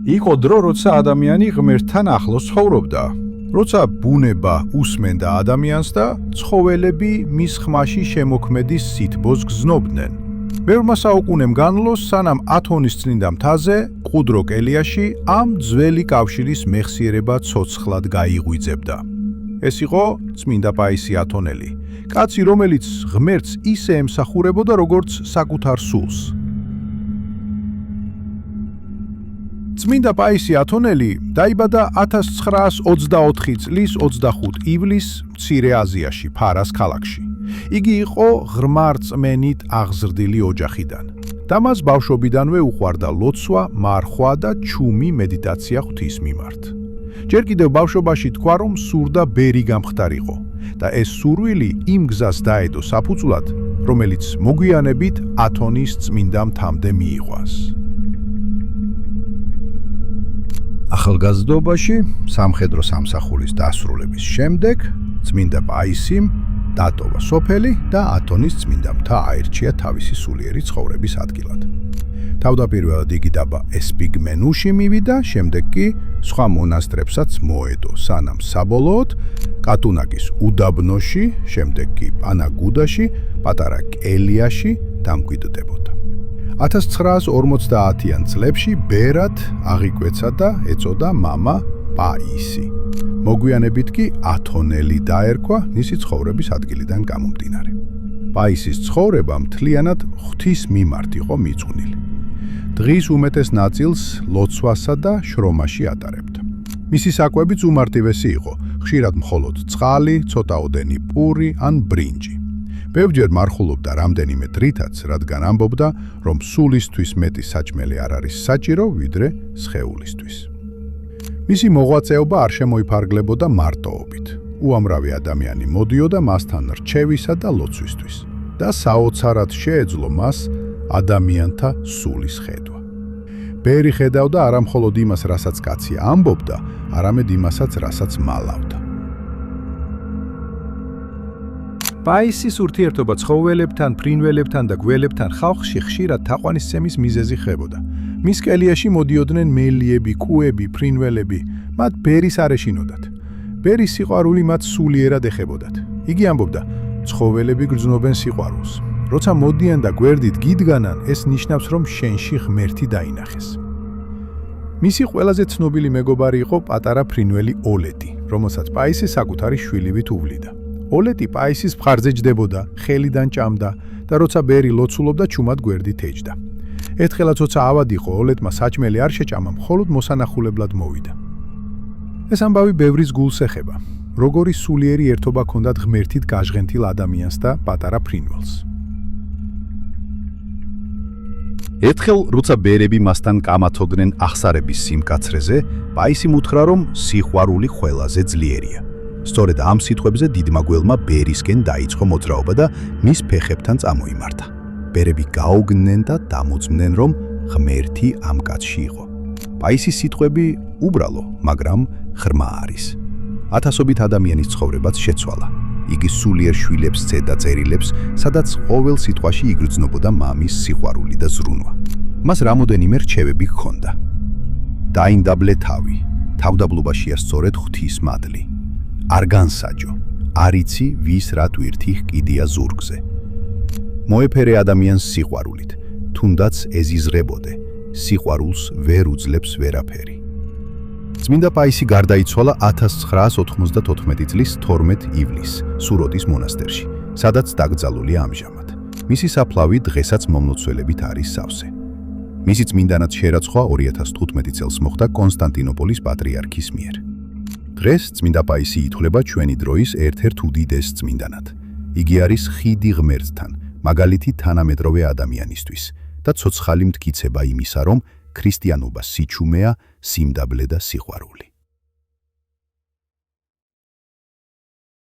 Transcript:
იყო დრო, როცა ადამიანი ღმერთთან ახლოს ცხოვრობდა. როცა ბუნება უსმენდა ადამიანს და ცხოველები მის ხმაში შემოქმედის სითბოს გზნობდნენ. ბევრმა საუკუნემ განვლოს, სანამ ათონის წმინდა მთაზე, მყუდრო კელიაში ამ ძველი კავშირის მეხსიერება ცოცხლად გაიღვიძებდა. ეს იყო წმინდა პაისი ათონელი, კაცი, რომელიც ღმერთს ისე ემსახურებოდა, როგორც საკუთარ სულს. წმინდა პაისი ათონელი დაიბადა 1924 წლის 25 ივლისს მცირე აზიაში, ფარას ქალაქში. იგი იყო ღრმარწმენით აღზრდილი ოჯახიდან და მას ბავშვობიდანვე უყვარდა ლოცვა, მარხვა და ჩუმი მედიტაცია ღვთის მიმართ. ჯერ კიდევ ბავშვობაში თქვა, რომ სურდა ბერი გამხდარიყო და ეს სურვილი იმ გზას დაედო საფუძვლად, რომელიც მოგვიანებით ათონის წმინდა მთამდე მიიყვანს. ახალგაზრდობაში, სამხედრო სამსახურის დასრულების შემდეგ, წმინდა პაისიმ დატოვა სოფელი და ათონის წმინდა მთა აირჩია თავისი სულიერი ცხოვრების ადგილად. თავდაპირველად იგი დაბა ესპიგმენუში მივიდა, შემდეგ კი სხვა მონასტრებსაც მოედო, სანამ საბოლოოდ კატუნაკის უდაბნოში, შემდეგ კი პანაგუდაში, პატარა კელიაში დამკვიდრდებოდა. 1950-იან წლებში ბერად აღიკვეცა და ეწოდა მამა პაისი. მოგვიანებით კი ათონელი დაერქვა მისი ცხოვრების ადგილიდან გამომდინარე. პაისის ცხოვრება მთლიანად ღვთის მიმართ იყო მიძღვნილი. დღის უმეტეს ნაწილს ლოცვასა და შრომაში ატარებდა. მისი საკვებიც უმარტივესი იყო, ხშირად მხოლოდ წყალი, ცოტაოდენი პური ან ბრინჯი. ბევრჯერ მარხულობდა რამდენიმე დრითაც, რადგან ამბობდა, რომ სულისთვის მეტი საჭმელი არ არის საჭირო, ვიდრე სხეულისთვის. მისი მოღვაწეობა არ შემოიფარგლებოდა მარტოობით. უამრავი ადამიანი მოდიოდა მასთან რჩევისა და ლოცვისთვის და საოცარად შეეძლო მას ადამიანთა სულის ხედვა. ბერი ხედავდა არა მხოლოდ იმას, რასაც კაცი ამბობდა, არამედ იმასაც, რასაც მალავდა. პაისის ურთიერთობა ცხოველებთან, ფრინველებთან და გველებთან ხალხში ხშირად თაყვანისცემის მიზეზი ხდებოდა. მის კელიაში მოდიოდნენ მელიები, კუები, ფრინველები, მათ ბერის არ ეშინოდათ. ბერის სიყვარული მათ სულიერად ეხებოდათ. იგი ამბობდა, ცხოველები გრძნობენ სიყვარულს. როცა მოდიან და გვერდით გიდგანან, ეს ნიშნავს, რომ შენში ღმერთი დაინახეს. მისი ყველაზე ცნობილი მეგობარი იყო პატარა ფრინველი ოლეტი, რომელსაც პაისი საკუთარი შვილივით უვლიდა. ოლეტი პაისის მხარზე ჯდებოდა, ხელიდან ჭამდა და როცა ბერი ლოცულობდა, ჩუმად გვერდით ეჯდა. ერთხელაც როცა ავად იყო, ოლეტმა საჭმელი არ შეჭამა, მხოლოდ მოსანახულებლად მოვიდა. ეს ამბავი ბევრის გულს ეხება, როგორი სულიერი ერთობა ჰქონდათ ღმერთით გაჟღენთილ ადამიანს და პატარა ფრინველს. ერთხელ, როცა ბერები მასთან კამათობდნენ ახსარების სიმკაცრეზე, პაისიმ უთხრა, რომ სიყვარული ყველაზე ძლიერია. სწორედ ამ სიტყვებზე დიდმა გველმა ბერისკენ დაიწყო მოძრაობა და მის ფეხებთან წამოიმართა. ბერები გაუგნენ და დამოწმდნენ, რომ ღმერთი ამ კაცში იყო. პაისის სიტყვები უბრალო, მაგრამ ღრმა არის. ათასობით ადამიანის ცხოვრებაც შეცვალა. იგი სულიერ შვილებს სცედა წერილებს, სადაც ყოველ სიტყვაში იგრძნობოდა მამის სიყვარული და ზრუნვა. მას რამოდენიმე რჩევები ჰქონდა. დაინდაბლე თავი, თავდაბლობაშია სწორედ ღვთის მადლი. არ განსაჯო, არ იცი ვის რა ტვირთი ჰკიდია ზურგზე. მოეფერე ადამიანს სიყვარულით, თუნდაც ეზიზღებოდე, სიყვარულს ვერ უძლებს ვერაფერი. წმინდა პაისი გარდაიცვალა 1994 წლის 12 ივლისს სუროდის მონასტერში, სადაც დაკრძალულია ამჟამად. მისი საფლავი დღესაც მომლოცველებით არის სავსე. მისი წმინდანად შერაცხვა 2015 წელს მოხდა კონსტანტინოპოლის პატრიარქის მიერ. დღეს წმინდა პაისი ითვლება ჩვენი დროის ერთ-ერთ უდიდეს წმინდანად. იგი არის ხიდი ღმერთთან, მაგალითი თანამედროვე ადამიანისთვის და ცოცხალი მტკიცება იმისა, რომ ქრისტიანობა სიჩუმეა, სიმდაბლე და სიყვარული.